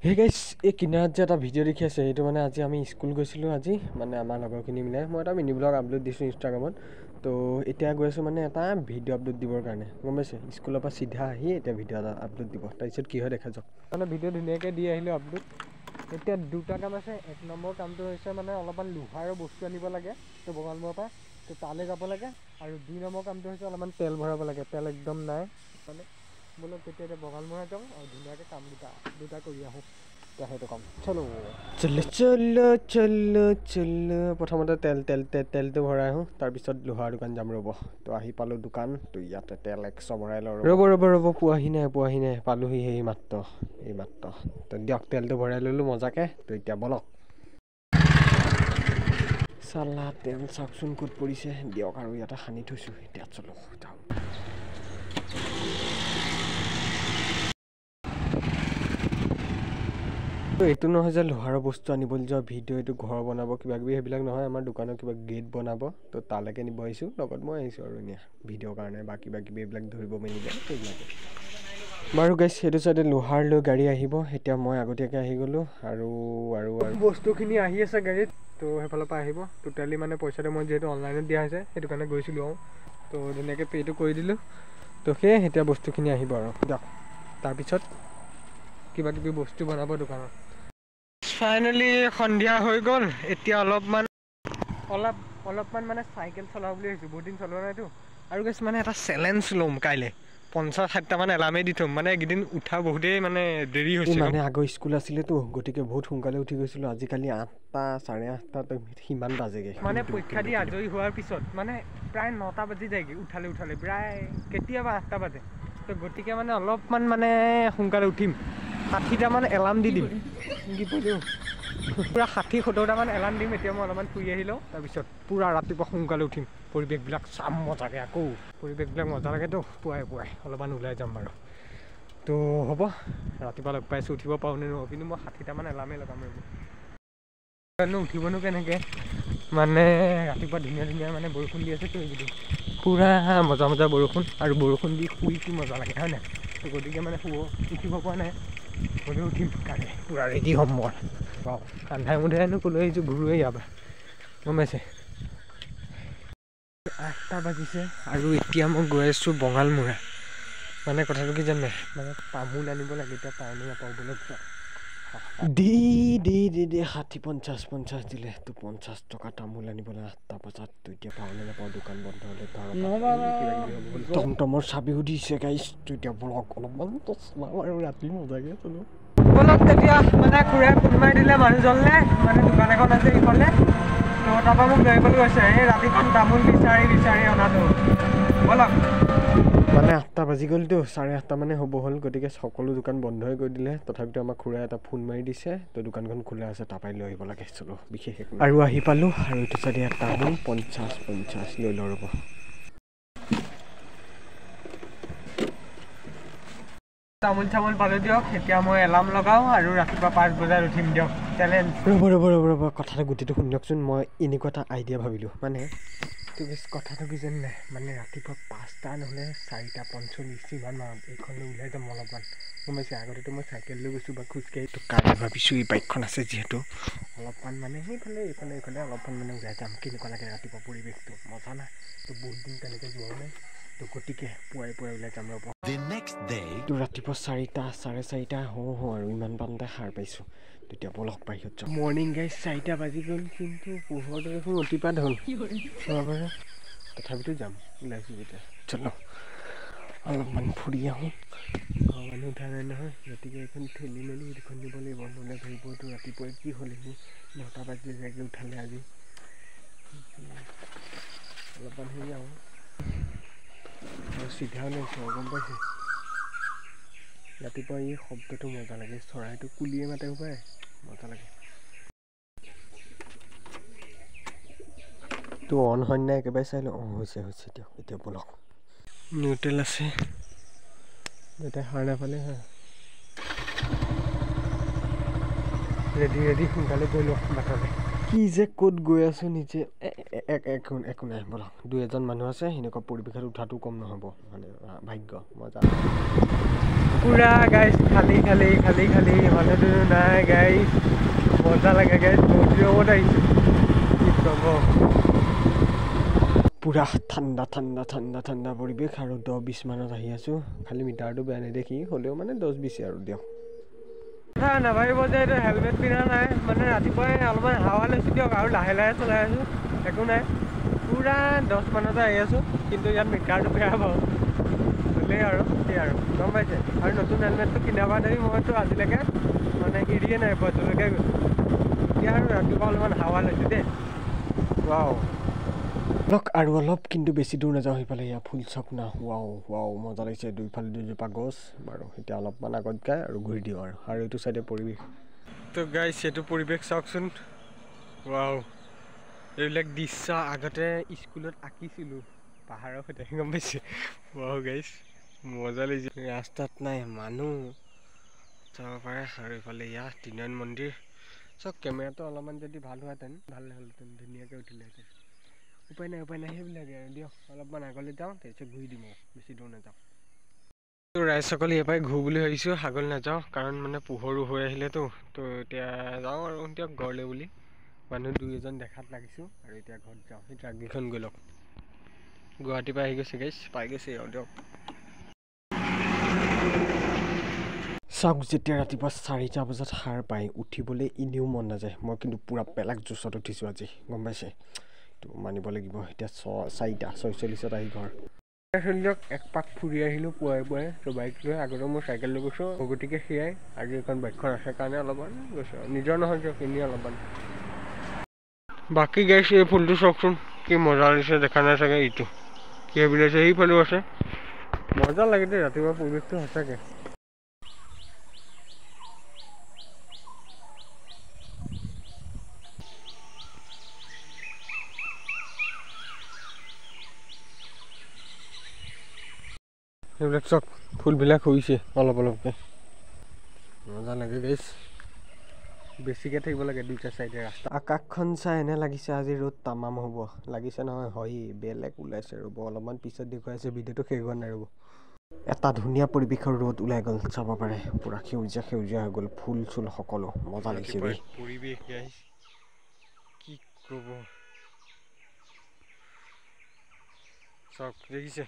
হে গাইছ এই কিনাৰত যে এটা ভিডিঅ' দেখি আছে এইটো মানে আজি আমি স্কুল গৈছিলোঁ আজি মানে আমাৰ লগৰখিনি মিলাই মই এটা মিনি ব্লগ আপলোড দিছোঁ ইনষ্টাগ্ৰামত তো এতিয়া গৈ আছোঁ মানে এটা ভিডিঅ' আপলোড দিবৰ কাৰণে গম পাইছে স্কুলৰ পৰা চিধা আহি এতিয়া ভিডিঅ' এটা আপলোড দিব তাৰপিছত কি হয় দেখা যাওক মানে ভিডিঅ' ধুনীয়াকৈ দি আহিলোঁ আপলোড এতিয়া দুটা কাম আছে এক নম্বৰ কামটো হৈছে মানে অলপমান লোহাৰৰ বস্তু আনিব লাগে তো বঙালমৰাৰ পৰা তো তালৈ যাব লাগে আৰু 2 নম্বৰ কামটো হৈছে অলপমান তেল ভৰাব লাগে তেল একদম নাই মানে বোলো তেতিয়া এতিয়া বঙালমৰা যাওঁ আৰু ধুনীয়াকৈ কাম দুটা কৰি আহোঁ এতিয়া সেইটো কাম চলো চলো প্ৰথমতে তেলটো ভৰাই আহোঁ তাৰপিছত লোহাৰ দোকান যাম ৰ'ব তো আহি পালোঁ দোকান তো ইয়াতে তেল 100 ভৰাই লওঁ ৰ'ব পোৱাহি নাই পালোহি এই মাত্ৰ তো দিয়ক তেলটো ভৰাই ল'লোঁ মজাকৈ তো এতিয়া বলক চালা তেল চাওকচোন ক'ত পৰিছে দিয়ক আৰু ইয়াতে সানি থৈছোঁ এতিয়া চলো যাওঁ এইটো নহয় যে লোহাৰৰ বস্তু আনিবলৈ যোৱা ভিডিঅ' এইটো ঘৰ বনাব কিবাকিবি সেইবিলাক নহয় আমাৰ দোকানৰ কিবা গেট বনাব তো তালৈকে নিব আহিছোঁ লগত মই আহিছোঁ আৰু এনে ভিডিঅ'ৰ কাৰণে বা কিবাকিবি এইবিলাক ধৰিব মেলিব সেইবিলাকে বাৰু গাইছ সেইটো চাইডে লোহাৰ লৈ গাড়ী আহিব এতিয়া মই আগতীয়াকৈ আহি গ'লোঁ আৰু বস্তুখিনি আহি আছে গাড়ীত তো সেইফালৰ পৰা আহিব টোটেলি মানে পইচাটো মই যিহেতু অনলাইনত দিয়া হৈছে সেইটো কাৰণে গৈছিলোঁ আৰু তো ধুনীয়াকৈ পে'টো কৰি দিলোঁ তো সেয়ে এতিয়া বস্তুখিনি আহিব আৰু দিয়ক তাৰপিছত কিবাকিবি বস্তু বনাব দোকানত ফাইনেলি সন্ধিয়া হৈ গ'ল এতিয়া অলপমান মানে চাইকেল চলাওঁ বুলি ভাবিছোঁ বহুত দিন চলোৱা নাইতো আৰু গাইছ মানে এটা চেলেঞ্জ ল'ম কাইলৈ 50-60টামান এলাৰ্মেই দি থ'ম মানে এইকেইদিন উঠা বহুতেই মানে দেৰি হৈছে মানে আগৰ স্কুল আছিলেতো গতিকে বহুত সোনকালে উঠি গৈছিলোঁ আজিকালি 8টা 8:30 সিমান বাজেগৈ মানে পৰীক্ষা দি আজৰি হোৱাৰ পিছত মানে প্ৰায় 9টা বাজি যায়গৈ উঠালে প্ৰায় কেতিয়াবা 8টা বাজে তো গতিকে মানে অলপমান মানে সোনকালে উঠিম 60টামান এলাৰ্ম দি দিম পূৰা 60-70টামান এলাৰ্ম দিম এতিয়া মই অলপমান ফুৰি আহি লওঁ তাৰপিছত পূৰা ৰাতিপুৱা সোনকালে উঠিম পৰিৱেশবিলাক চাম মজাকৈ আকৌ পৰিৱেশবিলাক মজা লাগেতো পুৱাই অলপমান ওলাই যাম বাৰু তো হ'ব ৰাতিপুৱা লগ পাইছোঁ উঠিব পাৰোঁ নে নোৱাৰোঁ কিন্তু মই 60টামান এলাৰ্মেই লগাম আৰু উঠিবনো কেনেকৈ মানে ৰাতিপুৱা ধুনীয়া মানে বৰষুণ দি আছে তো এইকেইদিন পূৰা মজা বৰষুণ আৰু বৰষুণ দি শুই কি মজা লাগে হয় নাই তো গতিকে মানে উঠিব পৰা নাই গ'লে উঠিম কাইলৈ পূৰা ৰেডি হ'ম মই বাৰু আন্ধাই মুন্ধাইনো ক'লৈ আহিছোঁ ঘূৰোৱে ইয়াৰ পৰা গম পাইছে 8টা বাজিছে আৰু এতিয়া মই গৈ আছোঁ বঙালমৰা মানে কথাটো কি জানে মানে তামোল আনিব লাগে এতিয়া পাওঁ নে নাপাওঁ বোলে দি 60-50 দিলে তো 50 টকা তামোল আনিবলৈ 8টা বজাত তো এতিয়া পাওঁ নে নাপাওঁ দোকান বন্ধ হ'লে টমটমৰ চাবিও দিছে গাইছ তো এতিয়া বলক অলপমান আৰু ৰাতি মজাকৈ চলো বলক তেতিয়া মানে খুৰাই ফোন মাৰি দিলে মানুহজনলে মানে দোকান এখন আছে এইফালে তো তাৰপৰা মোক লৈ আহিবলৈ গৈছে এই ৰাতিখন তামোল বিচাৰি অনাটো বলক মানে 8টা বাজি গ'লতো 8:30 মানে হ'ব হ'ল গতিকে সকলো দোকান বন্ধই কৰি দিলে তথাপিতো আমাক খুৰাই এটা ফোন মাৰি দিছে তো দোকানখন খোলা আছে তাৰপৰাই লৈ আহিব লাগে চলো বিশেষ একো আৰু আহি পালোঁ আৰু এইটো চাইডে তামোল 50 লৈ লওঁ ৰ'ব তামোল পালোঁ দিয়ক এতিয়া মই এলাৰ্ম লগাওঁ আৰু ৰাতিপুৱা 5 বজাত উঠিম দিয়ক চেলেঞ্জ ৰ'ব কথাটো গোটেইটো শুনি দিয়কচোন মই এনেকুৱা এটা আইডিয়া ভাবিলোঁ মানে কথাটো কি জানে নাই মানে ৰাতিপুৱা 5টা নহ'লে 4:45 ইমান মানত এইখনলৈ ওলাই যাম অলপমান গম পাইছে আগতেতো মই চাইকেল লৈ গৈছোঁ বা খোজকাঢ়ি তো কাইলৈ ভাবিছোঁ এই বাইকখন আছে যিহেতু অলপমান মানে সেইফালে এইফালে অলপমান মানে ওলাই যাম কেনেকুৱা লাগে ৰাতিপুৱা পৰিৱেশটো মজা নাই তো বহুত দিন তেনেকৈ যোৱাও নাই তো গতিকে পুৱাই ওলাই যাম ৰ'ব তো ৰাতিপুৱা 4টা 4:30 হওঁ আৰু ইমান পানতে সাৰ পাইছোঁ তেতিয়া বলক বাহিৰত যাওঁ মৰ্ণিং গাইজ 4টা বাজি গ'ল কিন্তু পোহৰটো দেখোন অতিপাত হ'ল তথাপিতো যাম ওলাইছোঁ যেতিয়া চলো অলপমান ফুৰি আহোঁ ঘৰৰ মানুহ উঠা নাই নহয় গতিকে এইখন ঠেলি মেলি এইখন দিব লাগিব নহ'লে ধৰিবতো ৰাতিপুৱাই কি হ'ল এইবোৰ 9টা বাজি যায়গৈ উঠালে আজি অলপমান হেৰি আহোঁ আৰু চিধা ওলাইছোঁ আৰু গম পাইছে ৰাতিপুৱা এই শব্দটো মজা লাগে চৰাইটো কুলিয়ে মাতে পায় মজা লাগে তো অন হয় নাই একেবাৰে চাই লওঁ হৈছে দিয়ক এতিয়া বলক নিউট্ৰেল আছে এতিয়া সাৰ নাপালে হা ৰেডি সোনকালে গৈ লওক বাটতে কি যে ক'ত গৈ আছোঁ নিজে একো নাই বলক 2-এজন মানুহ আছে সেনেকুৱা পৰিৱেশত উঠাটো কম নহ'ব মানে ভাগ্য মজা পুৰা গাইজ খালী খালী খালী খালী মানুহটো নাই গাইজ মজা লাগে গাইজ বহুত দিনত আহিছোঁ কি ক'ব পুৰা ঠাণ্ডা ঠাণ্ডা ঠাণ্ডা ঠাণ্ডা পৰিৱেশ আৰু 10-20 মানত আহি আছোঁ খালি মিটাৰটো বেয়া নেদেখি হ'লেও মানে 10-20 আৰু দিয়ক কথা নাভাবিব যে এইটো হেলমেট পিন্ধা নাই মানে ৰাতিপুৱাই অলপমান হাৱা লৈছোঁ দিয়ক আৰু লাহে লাহে চলাই আছোঁ একো নাই পুৰা 10 মানতে আহি আছোঁ কিন্তু ইয়াত মিটাৰটো বেয়া বাৰু হ'লেই আৰু সেই আৰু গম পাইছে আৰু নতুন হেলমেটটো কিনাৰ পৰা ধৰি মইতো আজিলৈকে মানে এৰিয়ে নাই বছৰলৈকে গৈছোঁ এতিয়া আৰু ৰাতিপুৱা অলপমান হাৱা লৈছোঁ দেই ৱাও লওক আৰু অলপ কিন্তু বেছি দূৰ নাযাওঁ সেইফালে এয়া ফুল চক না ৱাও ৱাও মজা লাগিছে দুইফালে দুজোপা গছ বাৰু এতিয়া অলপমান আগত গায় আৰু ঘূৰি দিওঁ আৰু এইটো চাইডে পৰিৱেশ তো গাইছ এইটো পৰিৱেশ চাওকচোন ৱাও এইবিলাক দৃশ্য আগতে স্কুলত আঁকিছিলোঁ পাহাৰৰ সৈতে গম পাইছে ৱাও গাইছ মজা লাগিছে ৰাস্তাত নাই মানুহ যাব পাৰে আৰু এইফালে এয়া ত্ৰিনাৰায়ণ মন্দিৰ চাওক কেমেৰাটো অলপমান যদি ভাল হোৱাহেঁতেন ভাল হ'লহেঁতেন ধুনীয়াকৈ উঠিলেহেঁতেন উপায় নাই সেইবিলাকে আৰু দিয়ক অলপমান আগলৈ যাওঁ তাৰপিছত ঘূৰি দিম আৰু বেছি দূৰ নাযাওঁ ৰাইজসকলে ইয়াৰ পৰাই ঘূৰো বুলি ভাবিছোঁ আগলৈ নাযাওঁ কাৰণ মানে পোহৰো হৈ আহিলেতো তো এতিয়া যাওঁ আৰু দিয়ক ঘৰলৈ বুলি মানুহ 2-এজন দেখাত লাগিছোঁ আৰু এতিয়া ঘৰত যাওঁ সেই ট্ৰাককেইখন গৈ লওক গুৱাহাটীৰ পৰা আহি গৈছে গাইছ পাই গৈছে আৰু দিয়ক চাওক যেতিয়া ৰাতিপুৱা 4টা বজাত সাৰ পাই উঠিবলৈ এনেও মন নাযায় মই কিন্তু পূৰা বেলেগ জোচত উঠিছোঁ আজি গম পাইছে তো মানিব লাগিব এতিয়া 4:46 আহি ঘৰ দিয়ক এক পাক ফুৰি আহিলোঁ পুৱাই তো বাইক লৈ আগতে মোৰ চাইকেল লৈ গৈছোঁ গতিকে সেয়াই আজি এখন বাইকখন আছে কাৰণে অলপমান গৈছোঁ আৰু নিজৰ নহয় দিয়ক এনেই অলপমান বাকী গাইছে এই ফুলটো চাওকচোন কি মজা লাগিছে দেখা নাই চাগে এইটো কি ভাবি লৈছে সেইফালেও আছে মজা লাগে দেই ৰাতিপুৱা পৰিৱেশটো সঁচাকৈ সেইবিলাক চব ফুলবিলাক হৈছে অলপকৈ মজা লাগে গাইছ বেছিকৈ থাকিব লাগে দুইটা চাইডে ৰাস্তা আকাশখন চাই এনে লাগিছে আজি ৰ'দ তামাম হ'ব লাগিছে নহয় হয়েই বেলেগ ওলাইছে ৰ'ব অলপমান পিছত দেখুৱাইছে ভিডিঅ'টো শেষ হোৱা নাই ৰ'ব এটা ধুনীয়া পৰিৱেশৰ ৰ'দ ওলাই গ'ল চাব পাৰে পূৰা সেউজীয়া হৈ গ'ল ফুল চুল সকলো মজা লাগিছে দেই পৰিৱেশ গাইছ কি ক'ব চাওক দেখিছে